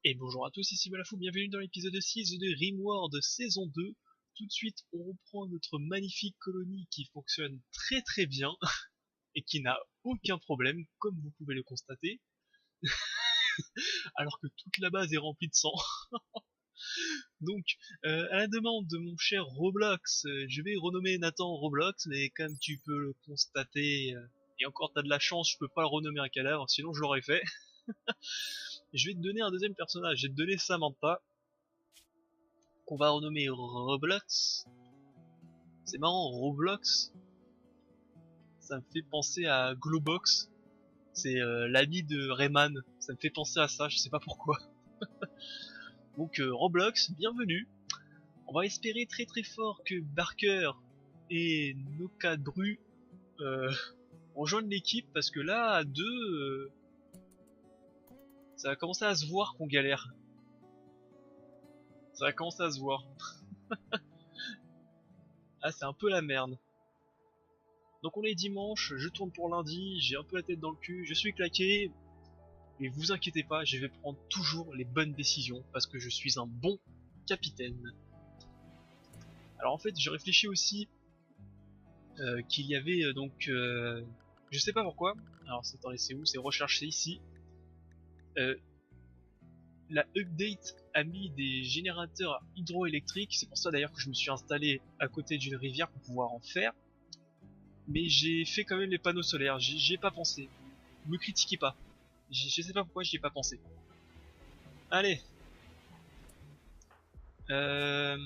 Et bonjour à tous, ici Balafou, bienvenue dans l'épisode 6 de Rimworld saison 2. Tout de suite, on reprend notre magnifique colonie qui fonctionne très très bien et qui n'a aucun problème, comme vous pouvez le constater, alors que toute la base est remplie de sang. Donc, à la demande de mon cher Roblox, je vais renommer Nathan Roblox, mais comme tu peux le constater, et encore t'as de la chance, je peux pas le renommer un cadavre, sinon je l'aurais fait. Je vais te donner un deuxième personnage, je vais te donner Samantha, qu'on va renommer Roblox. C'est marrant, Roblox, ça me fait penser à Globox. C'est l'ami de Rayman. Ça me fait penser à ça, je sais pas pourquoi. Donc Roblox, bienvenue. On va espérer très très fort que Barker et Nokadru euh, rejoignent l'équipe parce que là, à deux, ça va commencer à se voir qu'on galère. Ça va commencer à se voir. Ah, c'est un peu la merde. Donc on est dimanche, je tourne pour lundi, j'ai un peu la tête dans le cul, je suis claqué, mais vous inquiétez pas, je vais prendre toujours les bonnes décisions parce que je suis un bon capitaine. Alors en fait, je réfléchis aussi qu'il y avait je sais pas pourquoi. Alors attendez, c'est où? C'est recherche, c'est ici. Euh, la update a mis des générateurs hydroélectriques. C'est pour ça d'ailleurs que je me suis installé à côté d'une rivière pour pouvoir en faire. Mais j'ai fait quand même les panneaux solaires. J'y ai pas pensé. Me critiquez pas. Je sais pas pourquoi j'y ai pas pensé. Allez. Euh...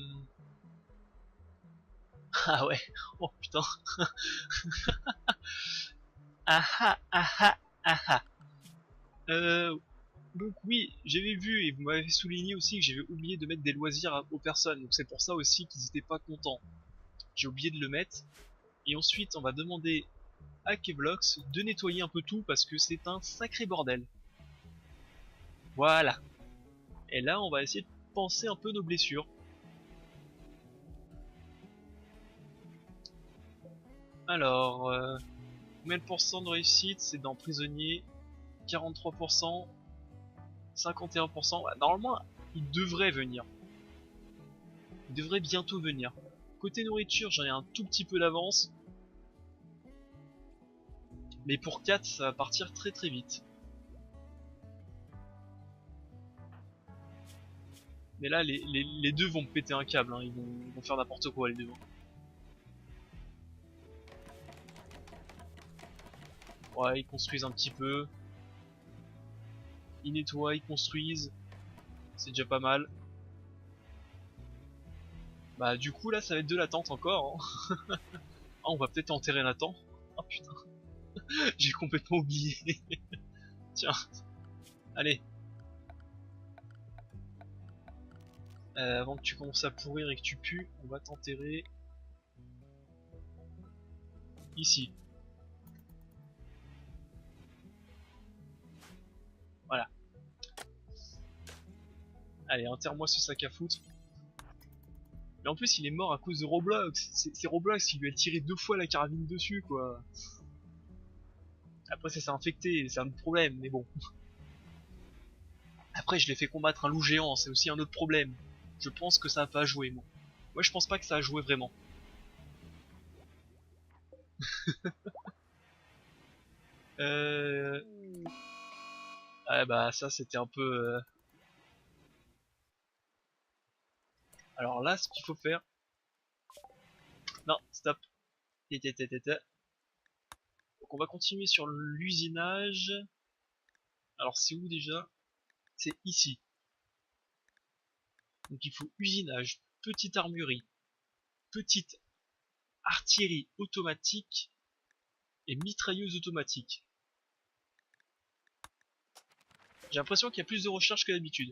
Ah ouais. Oh putain. Ah ah ah ah ah ah. Donc oui, j'avais vu et vous m'avez souligné aussi que j'avais oublié de mettre des loisirs aux personnes. Donc c'est pour ça aussi qu'ils étaient pas contents. J'ai oublié de le mettre. Et ensuite, on va demander à Kevlox de nettoyer un peu tout parce que c'est un sacré bordel. Voilà. Et là, on va essayer de penser un peu nos blessures. Alors, combien de pourcents de réussite? C'est dans prisonnier. 43%. 51%. Normalement, il devrait venir. Il devrait bientôt venir. Côté nourriture, j'en ai un tout petit peu d'avance. Mais pour 4, ça va partir très très vite. Mais là, les deux vont me péter un câble, hein. Ils vont faire n'importe quoi, les deux. Ouais, ils construisent un petit peu. Ils nettoient, ils construisent. C'est déjà pas mal. Bah du coup, là, ça va être de l'attente encore, hein. Ah, on va peut-être enterrer Nathan. Oh putain, j'ai complètement oublié. Tiens, allez. Avant que tu commences à pourrir et que tu pues, on va t'enterrer ici. Voilà. Allez, enterre-moi ce sac à foutre. Mais en plus, il est mort à cause de Roblox. C'est Roblox qui lui a tiré 2 fois la carabine dessus, quoi. Après, ça s'est infecté, c'est un autre problème, mais bon. Après, je l'ai fait combattre un loup géant, c'est aussi un autre problème. Je pense que ça a pas joué, moi. Moi, je pense pas que ça a joué vraiment. Euh... Ah bah, ça, c'était un peu... Alors là, ce qu'il faut faire... Non, stop. Donc on va continuer sur l'usinage. Alors c'est où déjà? C'est ici. Donc il faut usinage, petite armurerie, petite artillerie automatique et mitrailleuse automatique. J'ai l'impression qu'il y a plus de recherche que d'habitude.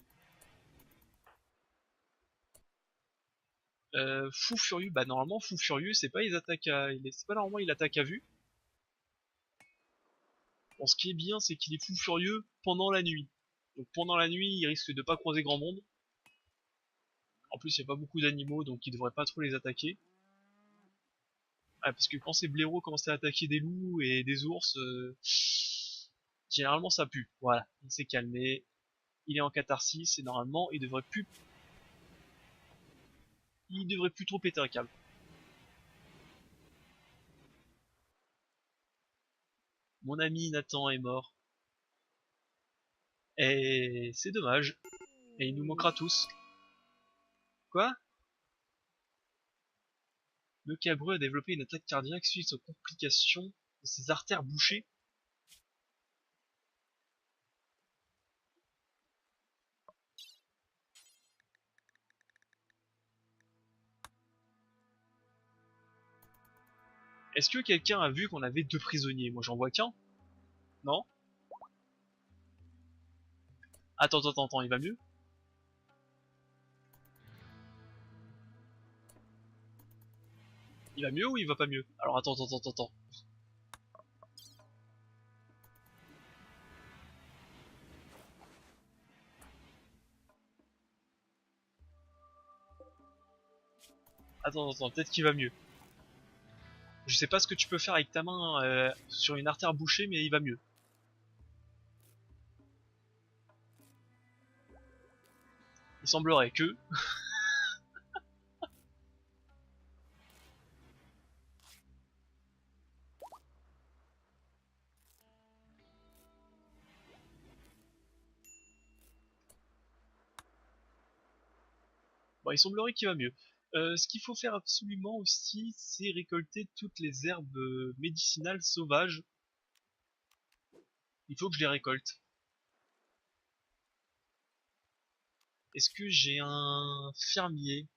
Fou furieux, bah normalement fou furieux c'est pas c'est pas normalement il attaque à vue. Bon, ce qui est bien c'est qu'il est fou furieux pendant la nuit. Donc pendant la nuit il risque de pas croiser grand monde. En plus il y a pas beaucoup d'animaux donc il devrait pas trop les attaquer. Ah, parce que quand ces blaireaux commencent à attaquer des loups et des ours, généralement ça pue. Voilà, il s'est calmé. il est en catharsis et normalement il devrait plus trop péter un câble. Mon ami Nathan est mort. Et c'est dommage. Et il nous manquera tous. Quoi? Le cabreux a développé une attaque cardiaque suite aux complications de ses artères bouchées. Est-ce que quelqu'un a vu qu'on avait 2 prisonniers? Moi j'en vois qu'un. Non? Attends, il va mieux? Il va mieux ou il va pas mieux? Alors attends. Attends, peut-être qu'il va mieux. Je sais pas ce que tu peux faire avec ta main sur une artère bouchée, mais il va mieux. Il semblerait que... Bon, il semblerait qu'il va mieux. Ce qu'il faut faire absolument aussi, c'est récolter toutes les herbes médicinales sauvages. Il faut que je les récolte. Est-ce que j'ai un fermier?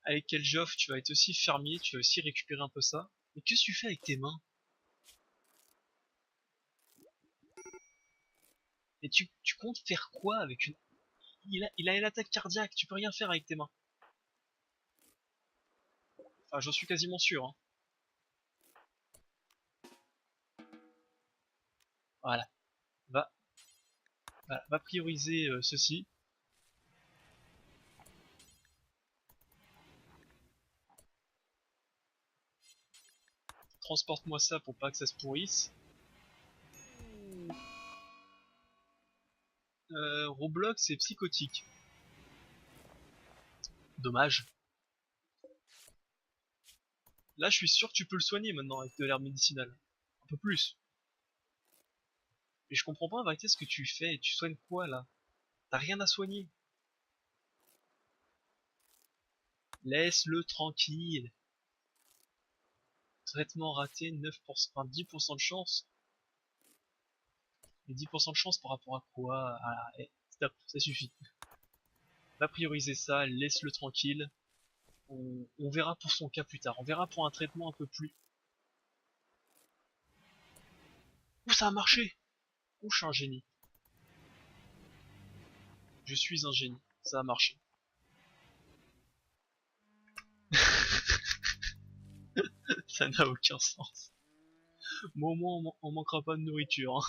Avec quel Geoff, tu vas être aussi fermier, tu vas aussi récupérer un peu ça. Mais qu'est-ce que tu fais avec tes mains? Et tu comptes faire quoi avec une... Il a une attaque cardiaque, tu peux rien faire avec tes mains. Enfin, j'en suis quasiment sûr. Hein. Voilà. Va, va prioriser ceci. Transporte-moi ça pour pas que ça se pourrisse. Roblox c'est psychotique. Dommage. Là, je suis sûr que tu peux le soigner maintenant avec de l'herbe médicinale. Un peu plus. Mais je comprends pas en vérité ce que tu fais. Tu soignes quoi là? T'as rien à soigner. Laisse-le tranquille. Traitement raté, 9%, enfin 10% de chance. Mais 10% de chance par rapport à quoi? Ah, stop, ça suffit. Va prioriser ça, laisse-le tranquille. On verra pour son cas plus tard. On verra pour un traitement un peu plus. Ouh, ça a marché! Ouh, je suis un génie. Je suis un génie. Ça a marché. Ça n'a aucun sens. Moi au moins on manquera pas de nourriture. Hein.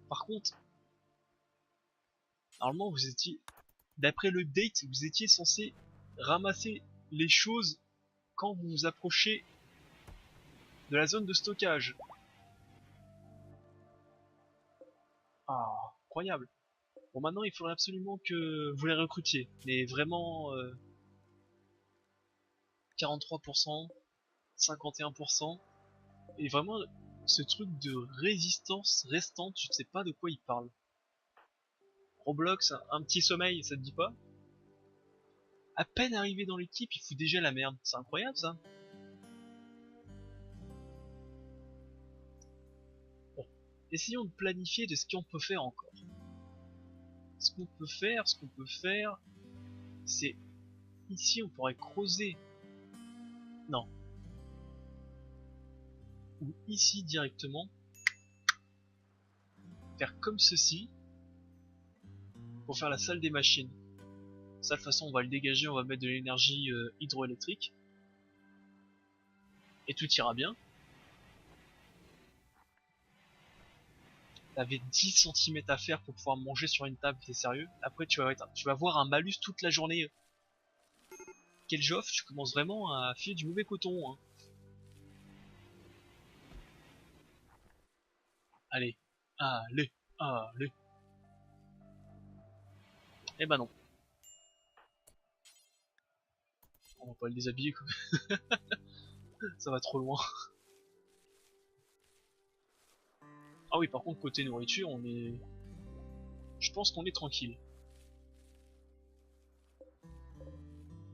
Par contre, normalement vous étiez, d'après le date, vous étiez censé ramasser les choses quand vous vous approchez de la zone de stockage. Ah, incroyable. Bon maintenant il faudrait absolument que vous les recrutiez. Mais vraiment 43%, 51%. Et vraiment ce truc de résistance restante, je ne sais pas de quoi il parle. Roblox, un petit sommeil, ça te dit pas? À peine arrivé dans l'équipe, il fout déjà la merde. C'est incroyable ça. Bon, essayons de planifier de ce qu'on peut faire encore. Ce qu'on peut faire, c'est ici on pourrait creuser. Non. Ou ici directement. Faire comme ceci. Pour faire la salle des machines. Ça de toute façon on va le dégager, on va mettre de l'énergie hydroélectrique. Et tout ira bien. T'avais 10 cm à faire pour pouvoir manger sur une table, t'es sérieux? Après tu vas avoir un malus toute la journée. Quel Geoff, tu commences vraiment à filer du mauvais coton. Hein. Allez. Allez, allez. Eh ben non, on va pas le déshabiller quoi. Ça va trop loin. Ah oui, par contre côté nourriture, on est, je pense qu'on est tranquille.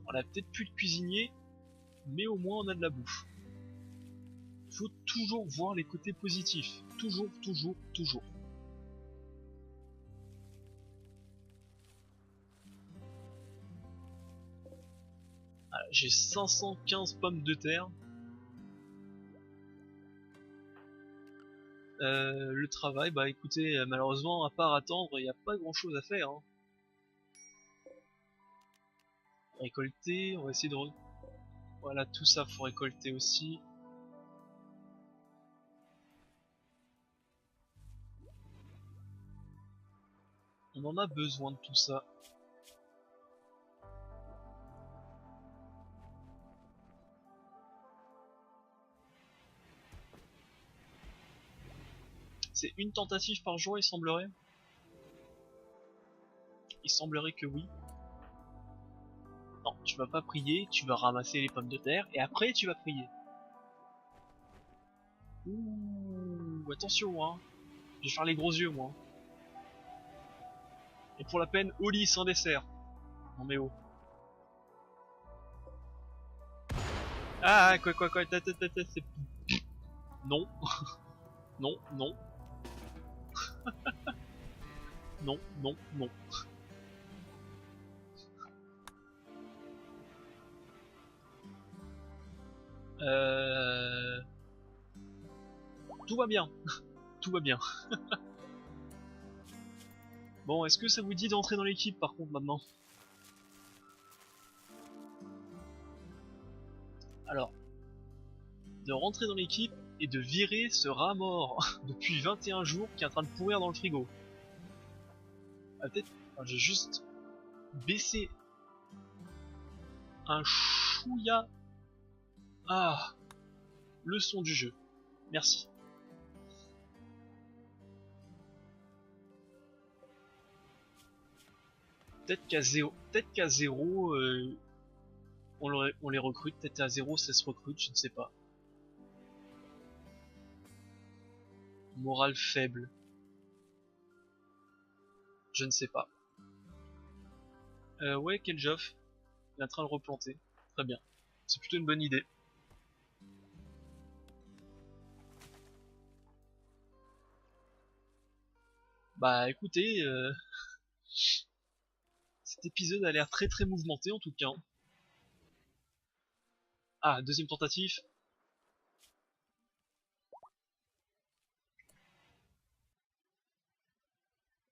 On a peut-être plus de cuisinier, mais au moins on a de la bouffe. Il faut toujours voir les côtés positifs. Toujours, toujours, toujours. Voilà, j'ai 515 pommes de terre. Le travail, bah écoutez, malheureusement, à part attendre, il n'y a pas grand chose à faire. Hein. Récolter, on va essayer de... Voilà, tout ça, faut récolter aussi. On en a besoin de tout ça. C'est une tentative par jour, il semblerait. Il semblerait que oui. Non, tu vas pas prier, tu vas ramasser les pommes de terre, et après tu vas prier. Ouh, attention, hein. Je vais faire les gros yeux, moi. Et pour la peine, au lit sans dessert. Non mais oh. Ah, quoi, c'est... Non, non, non, non, non, non. Euh... Tout va bien, tout va bien. Bon, est-ce que ça vous dit d'entrer dans l'équipe par contre maintenant? Alors, de rentrer dans l'équipe et de virer ce rat mort depuis 21 jours qui est en train de pourrir dans le frigo. Ah, peut-être, enfin, j'ai juste baissé un chouïa. Ah, le son du jeu. Merci. Peut-être qu'à zéro, on les recrute. Peut-être à zéro, ça se recrute, je ne sais pas. Morale faible. Je ne sais pas. Ouais, quel Joff. Il est en train de replanter. Très bien. C'est plutôt une bonne idée. Bah écoutez, cet épisode a l'air très très mouvementé en tout cas. Ah, deuxième tentative.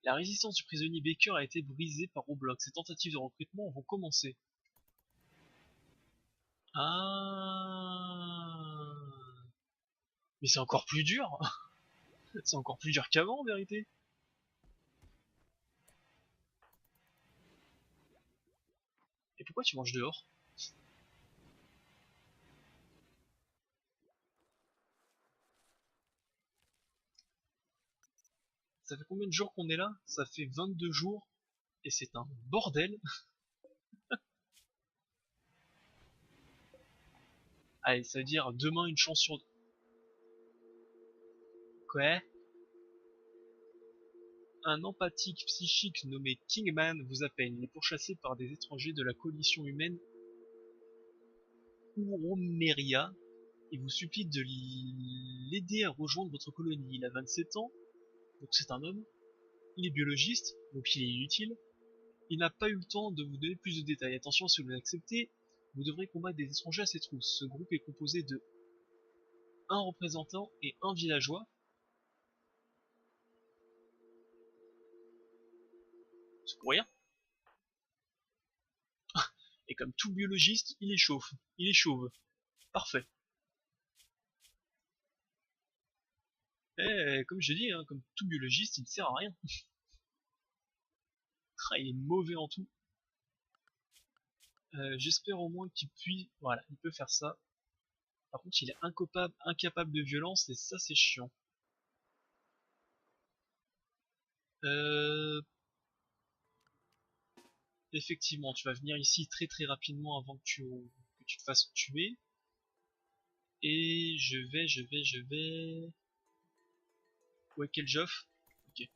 La résistance du prisonnier Baker a été brisée par Roblox. Ces tentatives de recrutement vont commencer. Ah. Mais c'est encore plus dur. C'est encore plus dur qu'avant en vérité. Et pourquoi tu manges dehors? Ça fait combien de jours qu'on est là? Ça fait 22 jours. Et c'est un bordel. Allez, ça veut dire demain une chance sur... Quoi? Un empathique psychique nommé Kingman vous appelle. Il est pourchassé par des étrangers de la coalition humaine Uromeria. Il vous supplie de l'aider à rejoindre votre colonie. Il a 27 ans, donc c'est un homme. Il est biologiste, donc il est inutile. Il n'a pas eu le temps de vous donner plus de détails. Attention, si vous l'acceptez, vous devrez combattre des étrangers à ses trousses. Ce groupe est composé de un représentant et un villageois. C'est pour rien. Et comme tout biologiste, il est chauve. Il est chauve. Parfait. Et comme je dis, hein, comme tout biologiste, il ne sert à rien. Ah, il est mauvais en tout. J'espère au moins qu'il puisse... Voilà, il peut faire ça. Par contre, il est incapable de violence et ça, c'est chiant. Euh, Effectivement, tu vas venir ici très très rapidement avant que tu te fasses tuer. Et je vais... Ouais, quel Joff? Ok.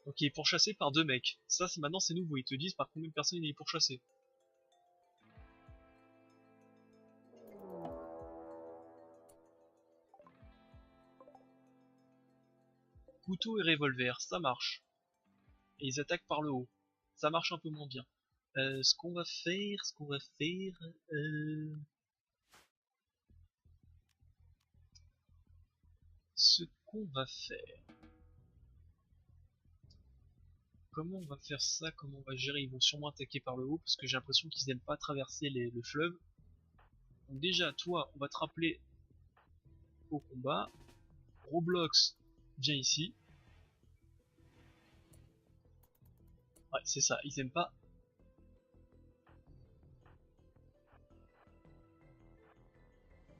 Donc il est pourchassé par deux mecs. Ça, c'est maintenant c'est nouveau. Ils te disent par combien de personnes il est pourchassé. Couteau et revolver, ça marche. Et ils attaquent par le haut. Ça marche un peu moins bien. Ce qu'on va faire... Euh... Ce qu'on va faire... Comment on va faire ça? Comment on va gérer? Ils vont sûrement attaquer par le haut parce que j'ai l'impression qu'ils n'aiment pas traverser le fleuve. Donc déjà, toi, on va te rappeler au combat. Roblox, viens ici. Ouais, c'est ça, ils aiment pas.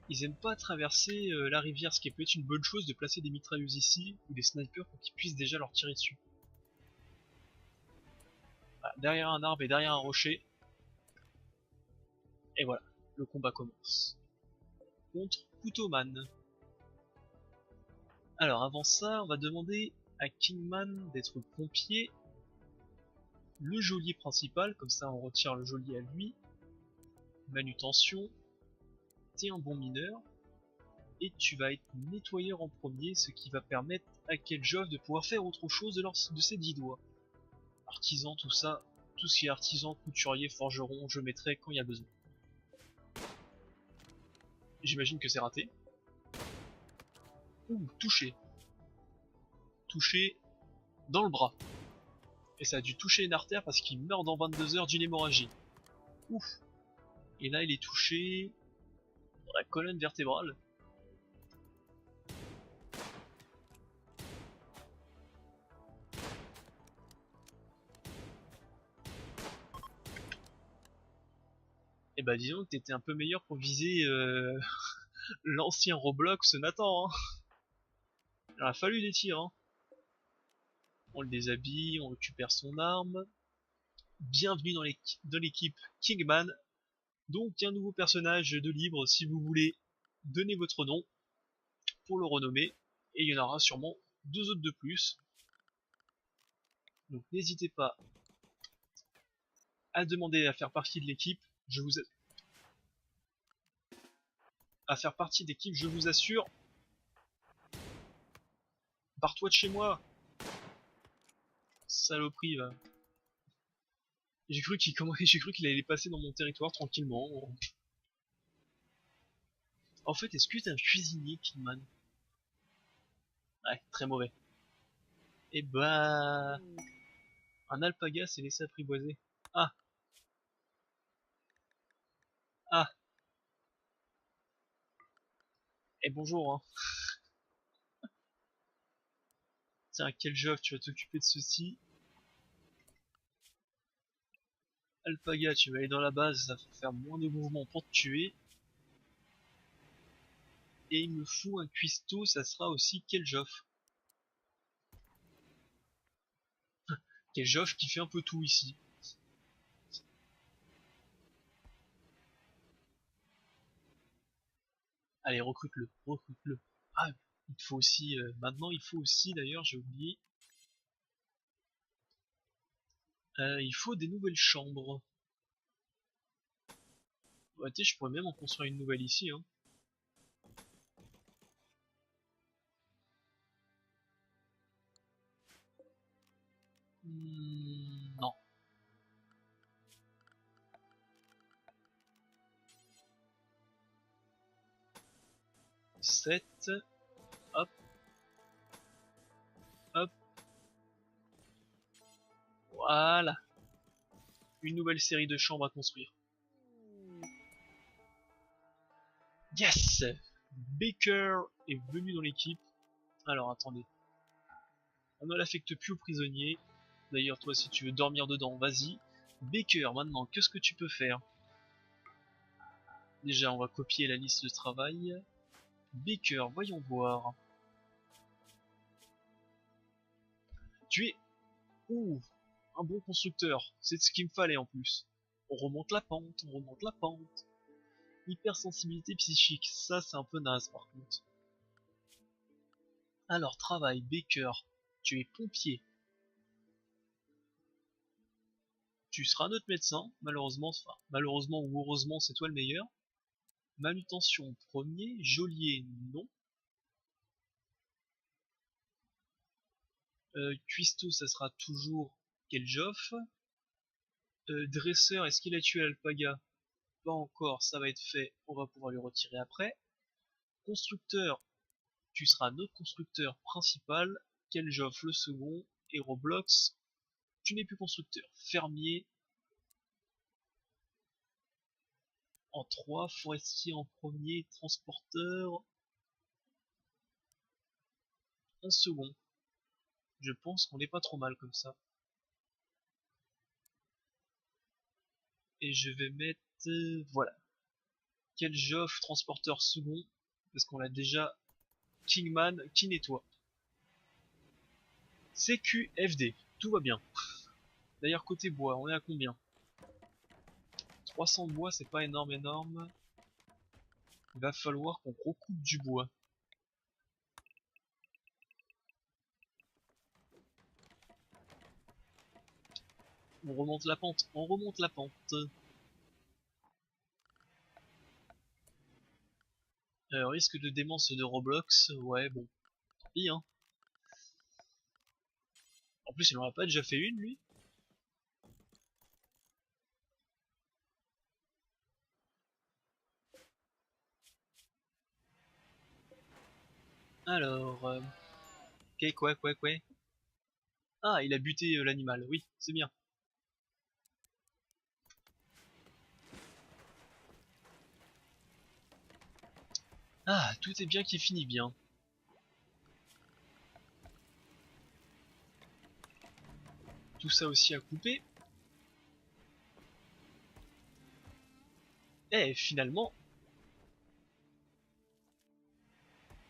Ils aiment pas traverser la rivière, ce qui peut être une bonne chose de placer des mitrailleuses ici ou des snipers pour qu'ils puissent déjà leur tirer dessus. Voilà, derrière un arbre et derrière un rocher. Et voilà, le combat commence. Contre Couteauman. Alors avant ça, on va demander à Kingman d'être pompier, le geôlier principal, comme ça on retire le geôlier à lui, manutention, t'es un bon mineur, et tu vas être nettoyeur en premier, ce qui va permettre à Keljov de pouvoir faire autre chose de ses 10 doigts. Artisan, tout ça, tout ce qui est artisan, couturier, forgeron, je mettrai quand il y a besoin. J'imagine que c'est raté. Ouh, touché. Touché dans le bras. Et ça a dû toucher une artère parce qu'il meurt dans 22 heures d'une hémorragie. Ouf. Et là il est touché dans la colonne vertébrale. Et bah disons que t'étais un peu meilleur pour viser l'ancien Roblox Nathan. Hein. Il a fallu des tirs. Hein. On le déshabille, on récupère son arme. Bienvenue dans l'équipe Kingman. Donc un nouveau personnage de libre si vous voulez donner votre nom pour le renommer. Et il y en aura sûrement deux autres de plus. Donc n'hésitez pas à demander à faire partie de l'équipe. Je vous à faire partie d'équipe, je vous assure. Barre-toi de chez moi, saloperie va. J'ai cru qu'il allait passer dans mon territoire tranquillement. En fait, est-ce que t'es un cuisinier, Kingman? Ouais, très mauvais. Et bah, un alpaga s'est laissé apprivoiser. Ah, ah. Et bonjour. Hein. Tiens, quel job tu vas t'occuper de ceci? Alpaga, tu vas aller dans la base, ça va faire moins de mouvements pour te tuer. Et il me faut un cuistot, ça sera aussi Keljoff. Keljoff qui fait un peu tout ici. Allez, recrute-le, recrute-le. Ah, il faut aussi, maintenant il faut aussi d'ailleurs, j'ai oublié, il faut des nouvelles chambres. Ouais, tu sais, je pourrais même en construire une nouvelle ici, hein. Non. 7. Hop, hop, voilà. Une nouvelle série de chambres à construire. Yes! Baker est venu dans l'équipe. Alors attendez. On ne l'affecte plus aux prisonniers. D'ailleurs, toi, si tu veux dormir dedans, vas-y. Baker, maintenant, qu'est-ce que tu peux faire? Déjà, on va copier la liste de travail. Baker, voyons voir. Tu es... Ouh, un bon constructeur. C'est ce qu'il me fallait en plus. On remonte la pente, on remonte la pente. Hypersensibilité psychique, ça c'est un peu naze par contre. Alors, travail, Baker. Tu es pompier. Tu seras notre médecin, malheureusement, enfin, malheureusement ou heureusement, c'est toi le meilleur. Manutention, premier. Geôlier, non. Cuistot, ça sera toujours Keljoff. Dresseur, est-ce qu'il a tué Alpaga? Pas encore, ça va être fait, on va pouvoir lui retirer après. Constructeur, tu seras notre constructeur principal. Keljoff le second. Et Roblox, tu n'es plus constructeur. Fermier en 3, forestier en premier, transporteur en second. Je pense qu'on n'est pas trop mal comme ça. Et je vais mettre... voilà. Keljoff, transporteur second. Parce qu'on l'a déjà. Kingman, qui nettoie. CQFD, tout va bien. D'ailleurs, côté bois, on est à combien? 300 bois, c'est pas énorme, énorme. Il va falloir qu'on recoupe du bois. On remonte la pente, on remonte la pente. Risque de démence de Roblox, ouais bon, tant pis hein. En plus il en a pas déjà fait une lui. Alors, ok quoi. Ah il a buté l'animal, oui c'est bien. Ah tout est bien qui finit bien. Tout ça aussi à couper. Et finalement,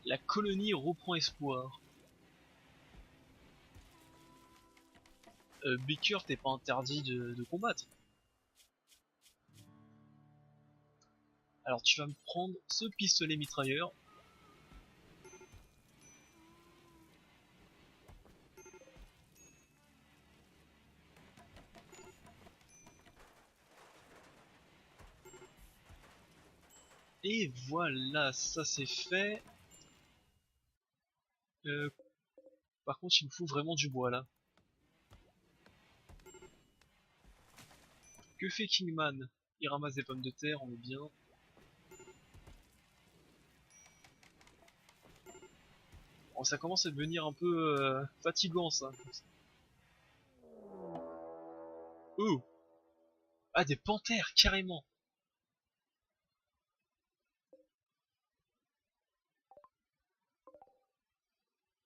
la colonie reprend espoir. Baker, t'es pas interdit de combattre. Alors tu vas me prendre ce pistolet mitrailleur. Et voilà, ça c'est fait. Par contre il me faut vraiment du bois là. Que fait Kingman? Il ramasse des pommes de terre, on est bien. Bon, ça commence à devenir un peu fatigant ça. Oh! Ah des panthères carrément!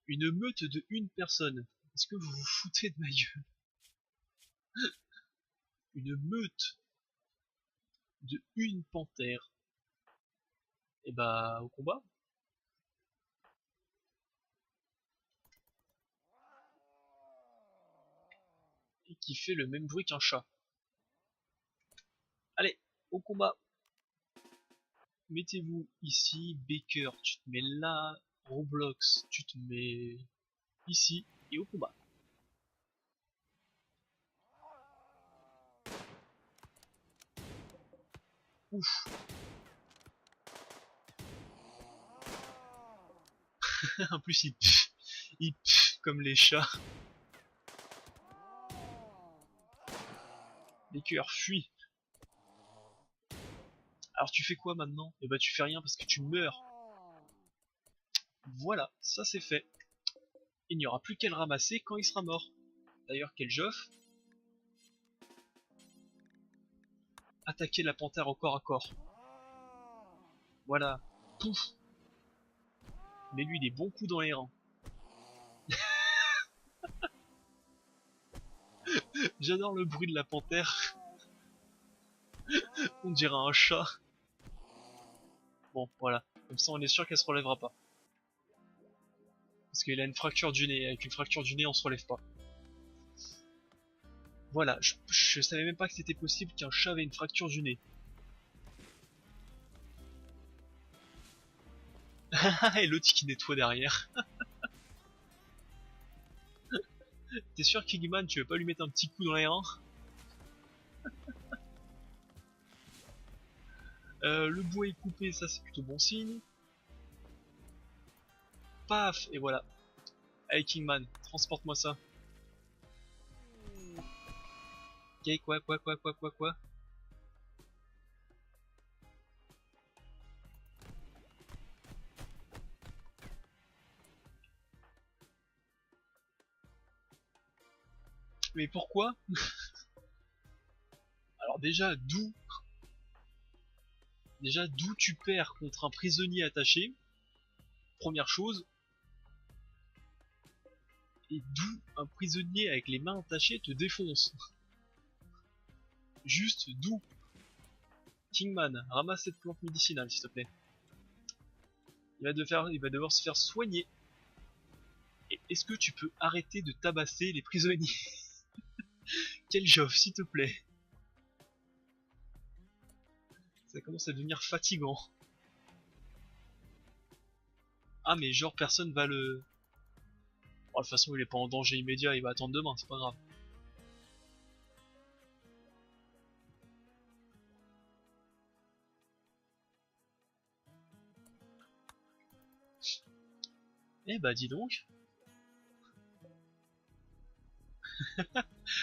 Une meute de une personne. Est-ce que vous vous foutez de ma gueule? Une meute de une panthère. Et bah au combat. Et qui fait le même bruit qu'un chat. Allez, au combat. Mettez-vous ici. Baker, tu te mets là. Roblox, tu te mets ici. Et au combat. Ouf. En plus il pfff comme les chats. Baker, fuis. Alors tu fais quoi maintenant? Eh bah tu fais rien parce que tu meurs. Voilà, ça c'est fait. Il n'y aura plus qu'à le ramasser quand il sera mort. D'ailleurs, Keljoff, attaquer la panthère au corps à corps. Voilà. Pouf. Mets-lui des bons coups dans les reins. J'adore le bruit de la panthère. On dirait un chat. Bon, voilà. Comme ça, on est sûr qu'elle se relèvera pas. Parce qu'il a une fracture du nez. Avec une fracture du nez, on se relève pas. Voilà, je savais même pas que c'était possible qu'un chat avait une fracture du nez. Et l'autre qui nettoie derrière. T'es sûr Kingman, tu veux pas lui mettre un petit coup dans les reins? Le bois est coupé, ça c'est plutôt bon signe. Paf, et voilà. Allez Kingman, transporte-moi ça. Ok, quoi. Mais pourquoi? Alors déjà d'où tu perds contre un prisonnier attaché, première chose, et d'où un prisonnier avec les mains attachées te défonce. Juste d'où? Kingman, ramasse cette plante médicinale s'il te plaît. Il va devoir se faire soigner. Et est-ce que tu peux arrêter de tabasser les prisonniers? Quel job, s'il te plaît. Ça commence à devenir fatigant. Ah mais genre personne va le... Oh, de toute façon il est pas en danger immédiat, il va attendre demain, c'est pas grave. Eh bah dis donc.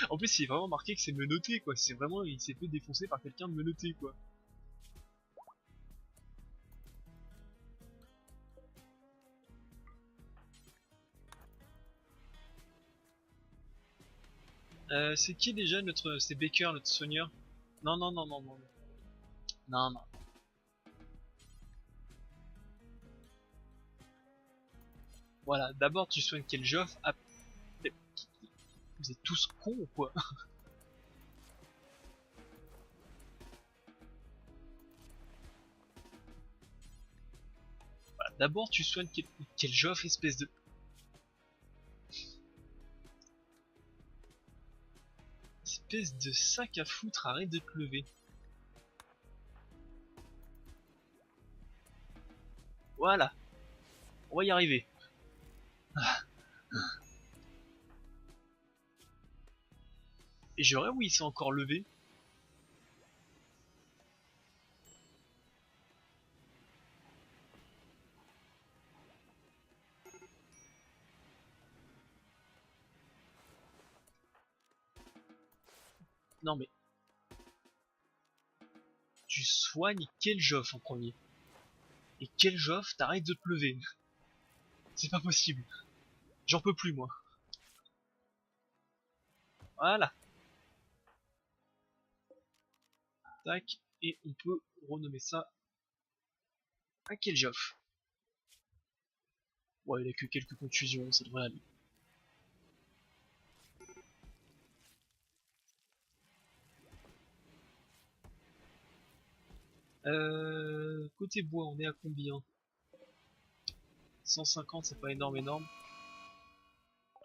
En plus il est vraiment marqué que c'est menotté quoi, c'est vraiment... il s'est fait défoncer par quelqu'un de menotté quoi. C'est qui déjà notre... c'est Baker, notre soigneur? Non. Non. Voilà, d'abord tu soignes Keljoff, vous êtes tous cons ou quoi? Voilà, d'abord tu soignes Keljoff, espèce de sac à foutre, arrête de te lever. Voilà, on va y arriver. Et j'aurais, oui, il s'est encore levé. Non mais, tu soignes Keljoff en premier. Et Keljoff, t'arrêtes de te lever. C'est pas possible. J'en peux plus moi. Voilà, tac, et on peut renommer ça à Keljoff. Ouais, il a que quelques contusions, ça devrait aller. Côté bois, on est à combien? 150, c'est pas énorme.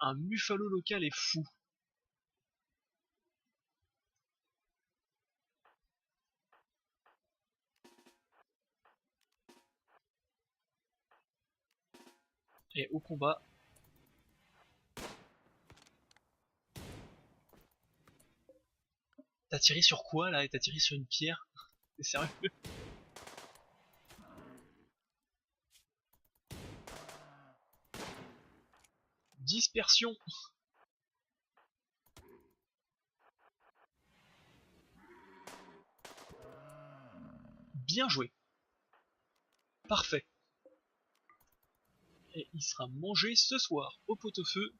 Un Muffalo local est fou. Et au combat. T'as tiré sur quoi là? Et t'as tiré sur une pierre? T'es sérieux? Dispersion. Bien joué. Parfait. Et il sera mangé ce soir au pot-au-feu.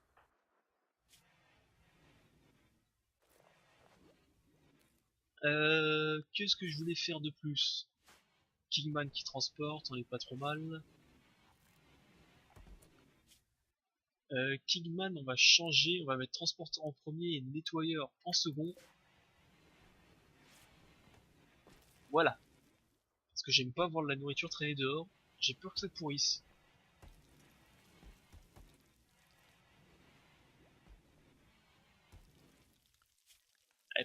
Qu'est-ce que je voulais faire de plus? Kingman qui transporte, on est pas trop mal. Kingman, on va changer, on va mettre transporteur en premier et nettoyeur en second. Voilà. Parce que j'aime pas voir de la nourriture traîner dehors. J'ai peur que ça pourrisse.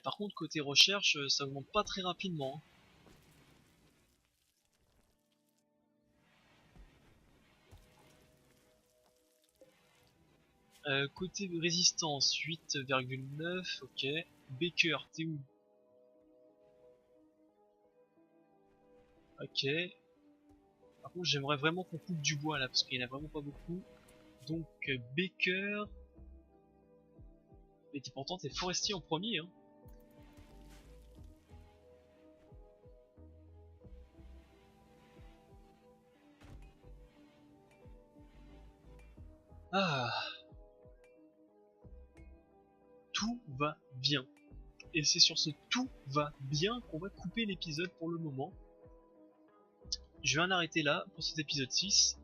par contre, côté recherche, ça augmente pas très rapidement, hein. Côté résistance, 8,9, ok. Baker, t'es où? Ok. Par contre, j'aimerais vraiment qu'on coupe du bois là, parce qu'il n'y en a vraiment pas beaucoup. Donc, Baker. Et pourtant, t'es forestier en premier, hein. Ah, tout va bien. Et c'est sur ce tout va bien qu'on va couper l'épisode pour le moment. Je vais en arrêter là pour cet épisode 6.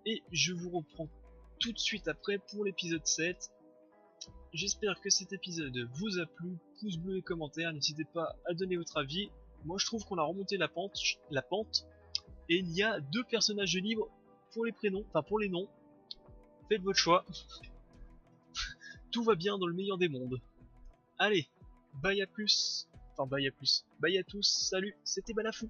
Et je vous reprends tout de suite après pour l'épisode 7. J'espère que cet épisode vous a plu. Pouce bleu et commentaires. N'hésitez pas à donner votre avis. Moi je trouve qu'on a remonté la pente. Et il y a 2 personnages libres pour les prénoms, enfin pour les noms. Faites votre choix. Tout va bien dans le meilleur des mondes. Allez, bye à plus. Enfin bye à plus. Bye à tous. Salut, c'était Balafou.